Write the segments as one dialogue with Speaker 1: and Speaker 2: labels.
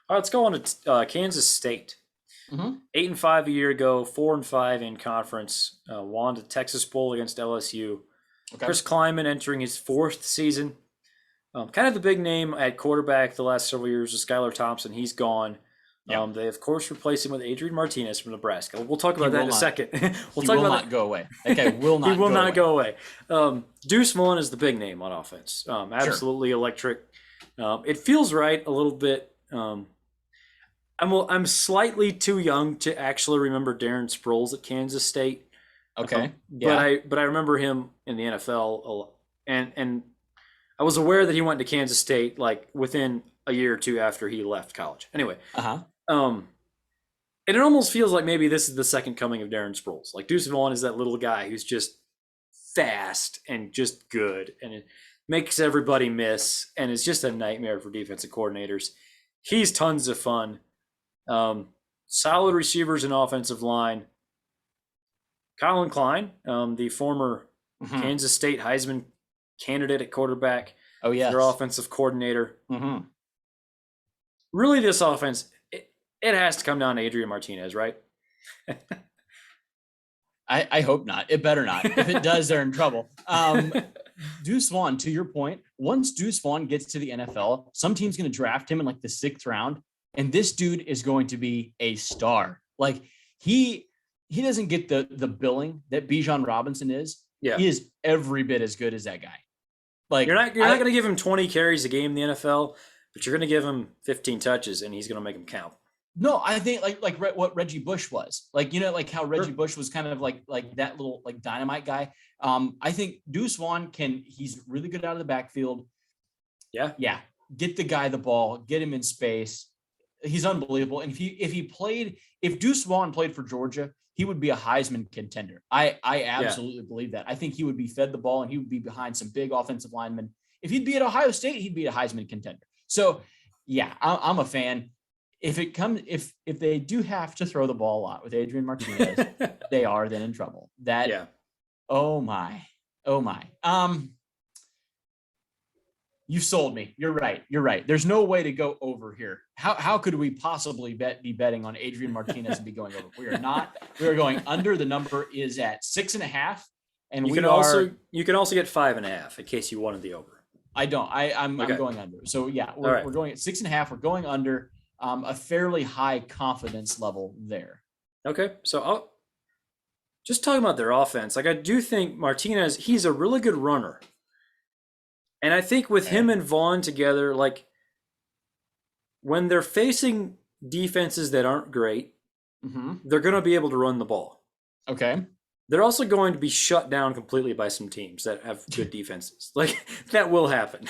Speaker 1: All right, let's go on to Kansas State.
Speaker 2: Hmm.
Speaker 1: 8-5 a year ago, 4-5 in conference. Won the Texas Bowl against LSU.
Speaker 2: Okay.
Speaker 1: Chris Kleiman entering his fourth season. Kind of the big name at quarterback the last several years is Skylar Thompson. He's gone.
Speaker 2: Yeah.
Speaker 1: They of course replaced him with Adrian Martinez from Nebraska. We'll talk
Speaker 2: He
Speaker 1: about that
Speaker 2: will
Speaker 1: in a
Speaker 2: not.
Speaker 1: second. We'll
Speaker 2: He
Speaker 1: talk
Speaker 2: will
Speaker 1: about
Speaker 2: not
Speaker 1: that.
Speaker 2: go away. That guy will
Speaker 1: He
Speaker 2: not
Speaker 1: will
Speaker 2: go
Speaker 1: not
Speaker 2: away.
Speaker 1: go away. Deuce Vaughn is the big name on offense.
Speaker 2: Sure.
Speaker 1: Absolutely electric. It feels right a little bit. I'm slightly too young to actually remember Darren Sproles at Kansas State,
Speaker 2: Okay.
Speaker 1: but
Speaker 2: Yeah.
Speaker 1: I remember him in the NFL, and I was aware that he went to Kansas State like within a year or two after he left college. Anyway,
Speaker 2: Uh-huh.
Speaker 1: um, and it almost feels like maybe this is the second coming of Darren Sproles. Like Deuce Vaughn is that little guy who's just fast and just good, and it makes everybody miss, and is just a nightmare for defensive coordinators. He's tons of fun. Solid receivers and offensive line. Colin Klein, the former
Speaker 2: Hmm.
Speaker 1: Kansas State Heisman candidate at quarterback,
Speaker 2: Oh,
Speaker 1: their
Speaker 2: yes.
Speaker 1: offensive coordinator.
Speaker 2: Hmm.
Speaker 1: Really, this offense, it has to come down to Adrian Martinez, right?
Speaker 2: I hope not. It better not. If it does, they're in trouble. Deuce Vaughn, to your point, once Deuce Vaughn gets to the NFL, some team's going to draft him in like the 6th round, and this dude is going to be a star. Like he doesn't get the billing that Bijan Robinson is.
Speaker 1: Yeah.
Speaker 2: He is every bit as good as that guy. Like
Speaker 1: You're not going to give him 20 carries a game in the NFL, but you're going to give him 15 touches, and he's going to make them count.
Speaker 2: No, I think like what Reggie Bush was like, like how Reggie
Speaker 1: Sure.
Speaker 2: Bush was kind of like that little like dynamite guy. I think Deuce Vaughn he's really good out of the backfield.
Speaker 1: Yeah.
Speaker 2: Yeah, get the guy the ball, get him in space. He's unbelievable. And if Deuce Vaughn played for Georgia, he would be a Heisman contender. I absolutely believe that. I think he would be fed the ball and he would be behind some big offensive linemen. If he'd be at Ohio State, he'd be a Heisman contender. So yeah, I'm a fan. If they do have to throw the ball a lot with Adrian Martinez, they are then in trouble.
Speaker 1: Yeah.
Speaker 2: Oh my. You sold me. You're right. There's no way to go over here. How could we possibly be betting on Adrian Martinez and be going over? We are not. We are going under. The number is at 6.5, and
Speaker 1: You can also get 5.5 in case you wanted the over.
Speaker 2: I don't. I'm
Speaker 1: Okay.
Speaker 2: going under. So yeah,
Speaker 1: All right.
Speaker 2: we're going at 6.5. We're going under. A fairly high confidence level there.
Speaker 1: Okay, so I'll just talking about their offense. Like I do think Martinez, he's a really good runner, and I think with him and Vaughn together, like when they're facing defenses that aren't great, they're going to be able to run the ball.
Speaker 2: Okay.
Speaker 1: They're also going to be shut down completely by some teams that have good defenses. Like that will happen.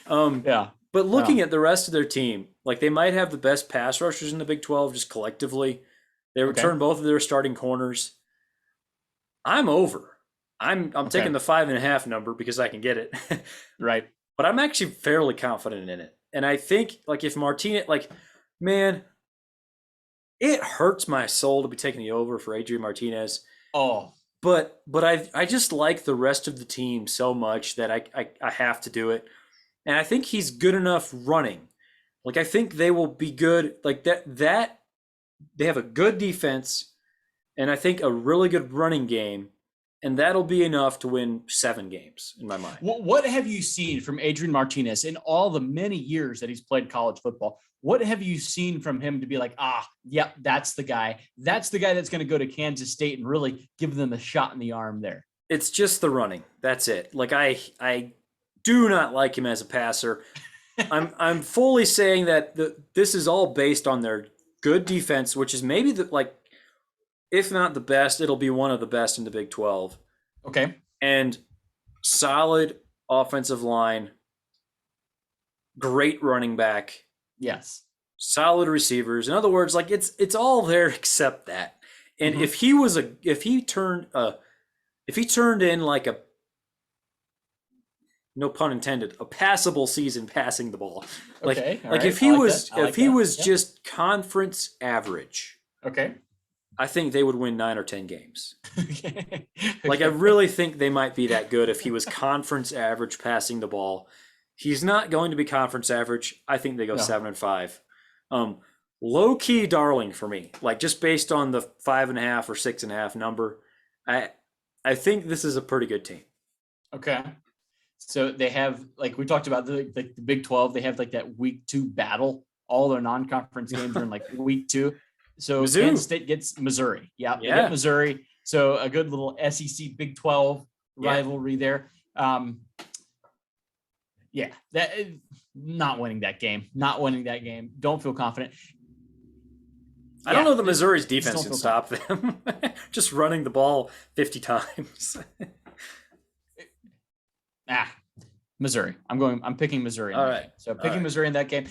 Speaker 2: Yeah.
Speaker 1: But looking at the rest of their team, like they might have the best pass rushers in the Big 12 just collectively. They return both of their starting corners. I'm over. I'm taking the 5.5 number because I can get it.
Speaker 2: Right.
Speaker 1: But I'm actually fairly confident in it. And I think like if Martinez, like, man, it hurts my soul to be taking the over for Adrian Martinez.
Speaker 2: Oh.
Speaker 1: But I just like the rest of the team so much that I have to do it. And I think he's good enough running. Like I think they will be good. Like that they have a good defense and I think a really good running game, and that'll be enough to win 7 games in my mind.
Speaker 2: What have you seen from Adrian Martinez in all the many years that he's played college football? What have you seen from him to be like, yep, that's the guy. That's the guy that's going to go to Kansas State and really give them a shot in the arm there.
Speaker 1: It's just the running. That's it. Like I do not like him as a passer. I'm fully saying that this is all based on their good defense, which is maybe if not the best, it'll be one of the best in the Big 12.
Speaker 2: Okay.
Speaker 1: And solid offensive line, great running back.
Speaker 2: Yes.
Speaker 1: Solid receivers. In other words, like it's all there except that. And if he turned in like a, no pun intended, a passable season passing the ball. Like if he was just conference average.
Speaker 2: Okay.
Speaker 1: I think they would win 9 or 10 games. Okay. Like I really think they might be that good if he was conference average passing the ball. He's not going to be conference average. I think they go 7-5. Um, Low key darling for me, like just based on the 5.5 or 6.5 number. I I think this is a pretty good team.
Speaker 2: Okay. So they have, like we talked about, the Big 12. They have like that week 2 battle. All their non-conference games are in like week 2. So Kansas
Speaker 1: Mizzou,
Speaker 2: State gets Missouri. Yeah, they get
Speaker 1: yeah,
Speaker 2: Missouri. So a good little SEC Big 12
Speaker 1: yeah.
Speaker 2: rivalry there. Yeah, that not winning that game. Not winning that game. Don't feel confident.
Speaker 1: I don't
Speaker 2: Yeah,
Speaker 1: know that Missouri's
Speaker 2: just
Speaker 1: defense
Speaker 2: don't
Speaker 1: can
Speaker 2: feel confident.
Speaker 1: stop them. Just running the ball 50 times.
Speaker 2: Ah, Missouri. I'm picking Missouri in
Speaker 1: All
Speaker 2: that
Speaker 1: right,
Speaker 2: game. So
Speaker 1: all
Speaker 2: picking
Speaker 1: right.
Speaker 2: Missouri in that game.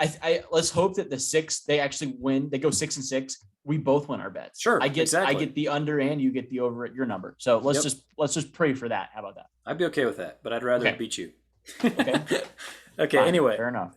Speaker 2: I let's hope that the 6 they actually win. They go 6-6. We both win our bets.
Speaker 1: Sure,
Speaker 2: I
Speaker 1: exactly.
Speaker 2: get the under and you get the over at your number. So
Speaker 1: Yep,
Speaker 2: let's just pray for that. How about that?
Speaker 1: I'd be okay with that, but I'd rather
Speaker 2: Okay.
Speaker 1: beat you.
Speaker 2: Okay.
Speaker 1: Okay,
Speaker 2: Fine.
Speaker 1: anyway,
Speaker 2: Fair enough.